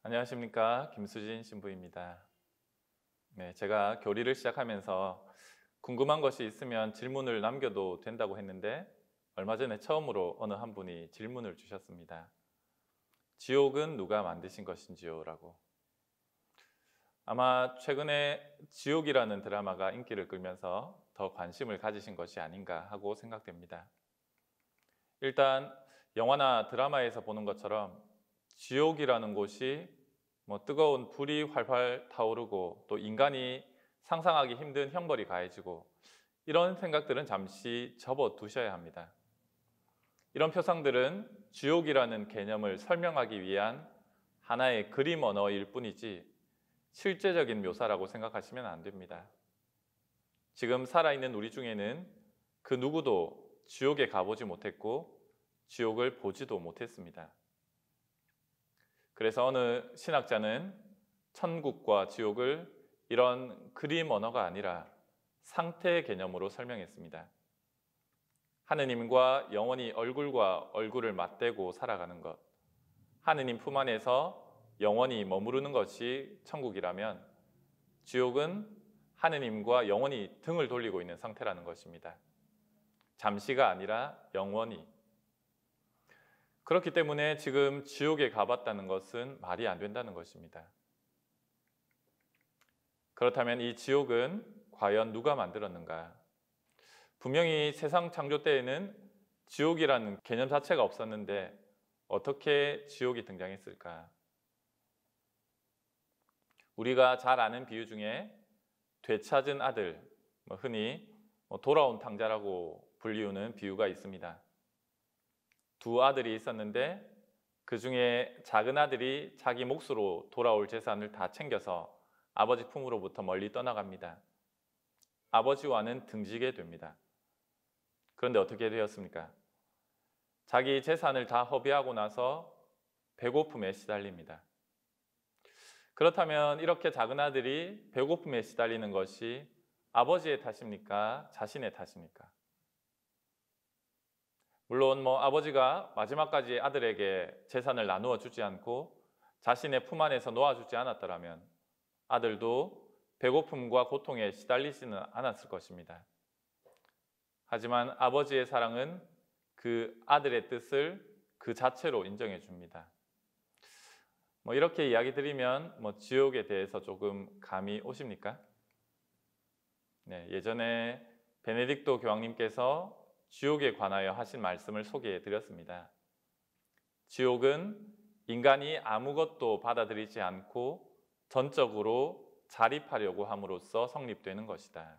안녕하십니까, 김수진 신부입니다. 네, 제가 교리를 시작하면서 궁금한 것이 있으면 질문을 남겨도 된다고 했는데 얼마 전에 처음으로 어느 한 분이 질문을 주셨습니다. 지옥은 누가 만드신 것인지요? 라고. 아마 최근에 지옥이라는 드라마가 인기를 끌면서 더 관심을 가지신 것이 아닌가 하고 생각됩니다. 일단 영화나 드라마에서 보는 것처럼 지옥이라는 곳이 뜨거운 불이 활활 타오르고 또 인간이 상상하기 힘든 형벌이 가해지고 이런 생각들은 잠시 접어두셔야 합니다. 이런 표상들은 지옥이라는 개념을 설명하기 위한 하나의 그림 언어일 뿐이지 실제적인 묘사라고 생각하시면 안 됩니다. 지금 살아있는 우리 중에는 그 누구도 지옥에 가보지 못했고 지옥을 보지도 못했습니다. 그래서 어느 신학자는 천국과 지옥을 이런 그림 언어가 아니라 상태 개념으로 설명했습니다. 하느님과 영원히 얼굴과 얼굴을 맞대고 살아가는 것, 하느님 품 안에서 영원히 머무르는 것이 천국이라면 지옥은 하느님과 영원히 등을 돌리고 있는 상태라는 것입니다. 잠시가 아니라 영원히. 그렇기 때문에 지금 지옥에 가봤다는 것은 말이 안 된다는 것입니다. 그렇다면 이 지옥은 과연 누가 만들었는가? 분명히 세상 창조 때에는 지옥이라는 개념 자체가 없었는데 어떻게 지옥이 등장했을까? 우리가 잘 아는 비유 중에 되찾은 아들, 흔히 돌아온 탕자라고 불리우는 비유가 있습니다. 두 아들이 있었는데 그 중에 작은 아들이 자기 몫으로 돌아올 재산을 다 챙겨서 아버지 품으로부터 멀리 떠나갑니다. 아버지와는 등지게 됩니다. 그런데 어떻게 되었습니까? 자기 재산을 다 허비하고 나서 배고픔에 시달립니다. 그렇다면 이렇게 작은 아들이 배고픔에 시달리는 것이 아버지의 탓입니까? 자신의 탓입니까? 물론 아버지가 마지막까지 아들에게 재산을 나누어 주지 않고 자신의 품 안에서 놓아주지 않았더라면 아들도 배고픔과 고통에 시달리지는 않았을 것입니다. 하지만 아버지의 사랑은 그 아들의 뜻을 그 자체로 인정해 줍니다. 이렇게 이야기 드리면 지옥에 대해서 조금 감이 오십니까? 네, 예전에 베네딕토 교황님께서 지옥에 관하여 하신 말씀을 소개해 드렸습니다. 지옥은 인간이 아무것도 받아들이지 않고 전적으로 자립하려고 함으로써 성립되는 것이다.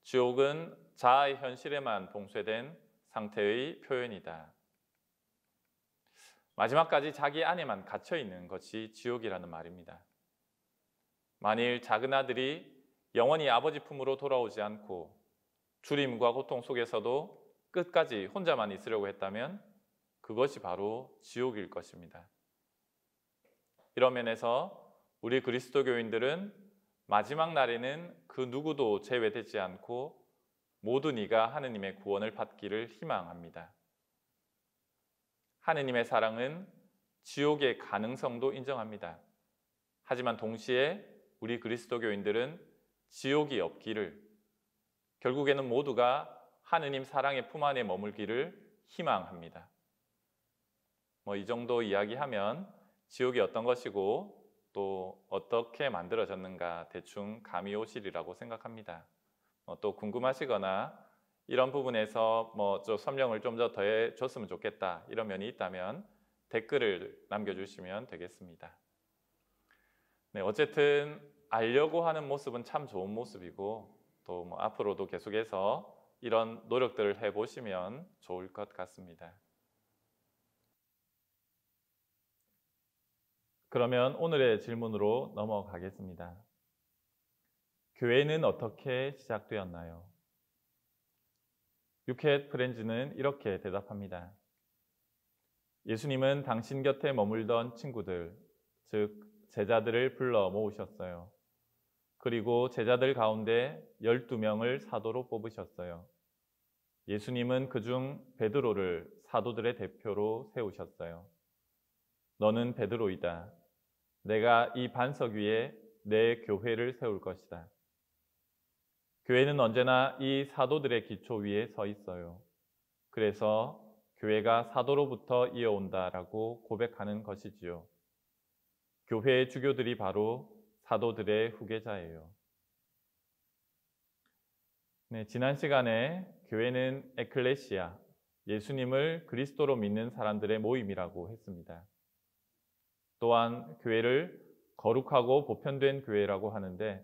지옥은 자아의 현실에만 봉쇄된 상태의 표현이다. 마지막까지 자기 안에만 갇혀 있는 것이 지옥이라는 말입니다. 만일 작은 아들이 영원히 아버지 품으로 돌아오지 않고 주림과 고통 속에서도 끝까지 혼자만 있으려고 했다면 그것이 바로 지옥일 것입니다. 이런 면에서 우리 그리스도교인들은 마지막 날에는 그 누구도 제외되지 않고 모든 이가 하느님의 구원을 받기를 희망합니다. 하느님의 사랑은 지옥의 가능성도 인정합니다. 하지만 동시에 우리 그리스도교인들은 지옥이 없기를, 결국에는 모두가 하느님 사랑의 품 안에 머물기를 희망합니다. 이 정도 이야기하면 지옥이 어떤 것이고 또 어떻게 만들어졌는가 대충 감이 오시리라고 생각합니다. 또 궁금하시거나 이런 부분에서 좀 설명을 좀 더 더해줬으면 좋겠다 이런 면이 있다면 댓글을 남겨주시면 되겠습니다. 네, 어쨌든 알려고 하는 모습은 참 좋은 모습이고 또 앞으로도 계속해서 이런 노력들을 해보시면 좋을 것 같습니다. 그러면 오늘의 질문으로 넘어가겠습니다. 교회는 어떻게 시작되었나요? 유켓 프렌즈는 이렇게 대답합니다. 예수님은 당신 곁에 머물던 친구들, 즉 제자들을 불러 모으셨어요. 그리고 제자들 가운데 12명을 사도로 뽑으셨어요. 예수님은 그중 베드로를 사도들의 대표로 세우셨어요. 너는 베드로이다. 내가 이 반석 위에 내 교회를 세울 것이다. 교회는 언제나 이 사도들의 기초 위에 서 있어요. 그래서 교회가 사도로부터 이어온다라고 고백하는 것이지요. 교회의 주교들이 바로 사도들의 후계자예요. 네, 지난 시간에 교회는 에클레시아, 예수님을 그리스도로 믿는 사람들의 모임이라고 했습니다. 또한 교회를 거룩하고 보편된 교회라고 하는데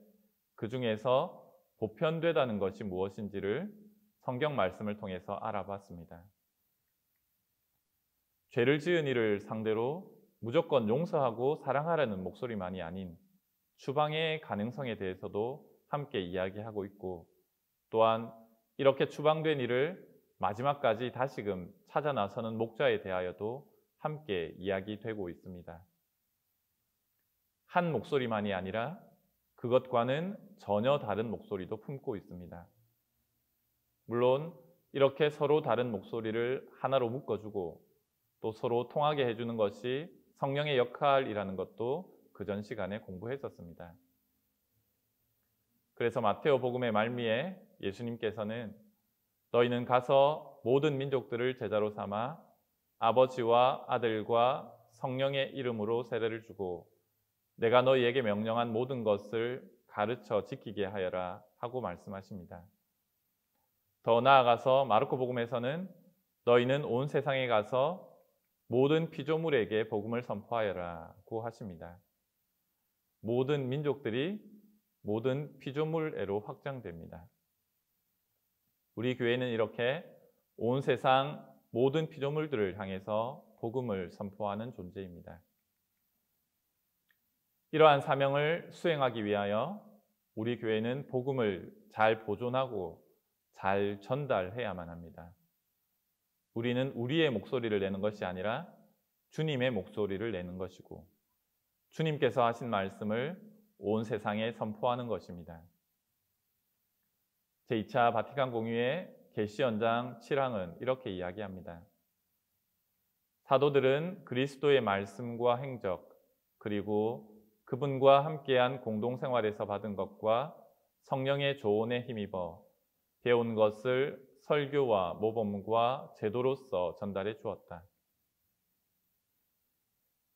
그 중에서 보편되다는 것이 무엇인지를 성경 말씀을 통해서 알아봤습니다. 죄를 지은 이를 상대로 무조건 용서하고 사랑하라는 목소리만이 아닌 추방의 가능성에 대해서도 함께 이야기하고 있고, 또한 이렇게 추방된 이를 마지막까지 다시금 찾아 나서는 목자에 대하여도 함께 이야기되고 있습니다. 한 목소리만이 아니라 그것과는 전혀 다른 목소리도 품고 있습니다. 물론 이렇게 서로 다른 목소리를 하나로 묶어주고 또 서로 통하게 해주는 것이 성령의 역할이라는 것도 그전 시간에 공부했었습니다. 그래서 마테오 복음의 말미에 예수님께서는 너희는 가서 모든 민족들을 제자로 삼아 아버지와 아들과 성령의 이름으로 세례를 주고 내가 너희에게 명령한 모든 것을 가르쳐 지키게 하여라 하고 말씀하십니다. 더 나아가서 마르코 복음에서는 너희는 온 세상에 가서 모든 피조물에게 복음을 선포하여라고 하십니다. 모든 민족들이 모든 피조물애로 확장됩니다. 우리 교회는 이렇게 온 세상 모든 피조물들을 향해서 복음을 선포하는 존재입니다. 이러한 사명을 수행하기 위하여 우리 교회는 복음을 잘 보존하고 잘 전달해야만 합니다. 우리는 우리의 목소리를 내는 것이 아니라 주님의 목소리를 내는 것이고 주님께서 하신 말씀을 온 세상에 선포하는 것입니다. 제2차 바티칸 공의회 계시연장 7항은 이렇게 이야기합니다. 사도들은 그리스도의 말씀과 행적 그리고 그분과 함께한 공동생활에서 받은 것과 성령의 조언에 힘입어 배운 것을 설교와 모범과 제도로서 전달해 주었다.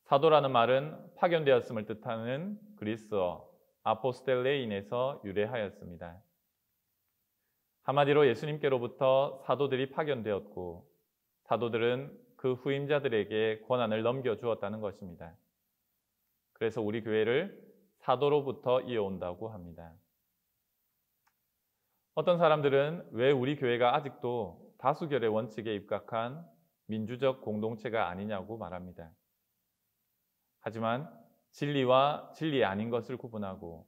사도라는 말은 파견되었음을 뜻하는 그리스어 아포스텔레인에서 유래하였습니다. 한마디로 예수님께로부터 사도들이 파견되었고 사도들은 그 후임자들에게 권한을 넘겨주었다는 것입니다. 그래서 우리 교회를 사도로부터 이어온다고 합니다. 어떤 사람들은 왜 우리 교회가 아직도 다수결의 원칙에 입각한 민주적 공동체가 아니냐고 말합니다. 하지만 진리와 진리 아닌 것을 구분하고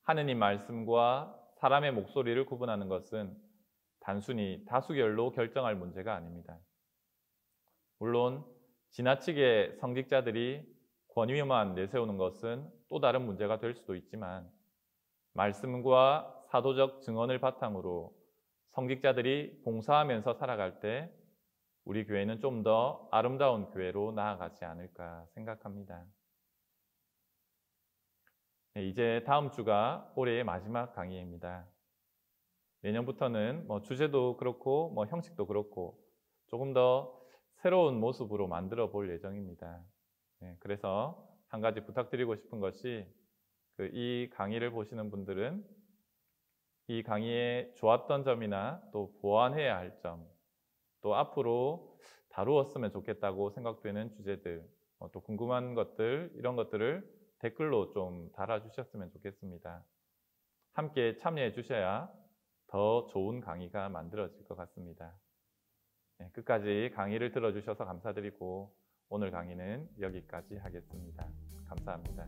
하느님 말씀과 사람의 목소리를 구분하는 것은 단순히 다수결로 결정할 문제가 아닙니다. 물론 지나치게 성직자들이 권위만 내세우는 것은 또 다른 문제가 될 수도 있지만 말씀과 사도적 증언을 바탕으로 성직자들이 봉사하면서 살아갈 때 우리 교회는 좀 더 아름다운 교회로 나아가지 않을까 생각합니다. 이제 다음 주가 올해의 마지막 강의입니다. 내년부터는 주제도 그렇고 형식도 그렇고 조금 더 새로운 모습으로 만들어 볼 예정입니다. 그래서 한 가지 부탁드리고 싶은 것이 이 강의를 보시는 분들은 이 강의에 좋았던 점이나 또 보완해야 할 점, 또 앞으로 다루었으면 좋겠다고 생각되는 주제들, 또 궁금한 것들, 이런 것들을 댓글로 좀 달아주셨으면 좋겠습니다. 함께 참여해 주셔야 더 좋은 강의가 만들어질 것 같습니다. 끝까지 강의를 들어주셔서 감사드리고 오늘 강의는 여기까지 하겠습니다. 감사합니다.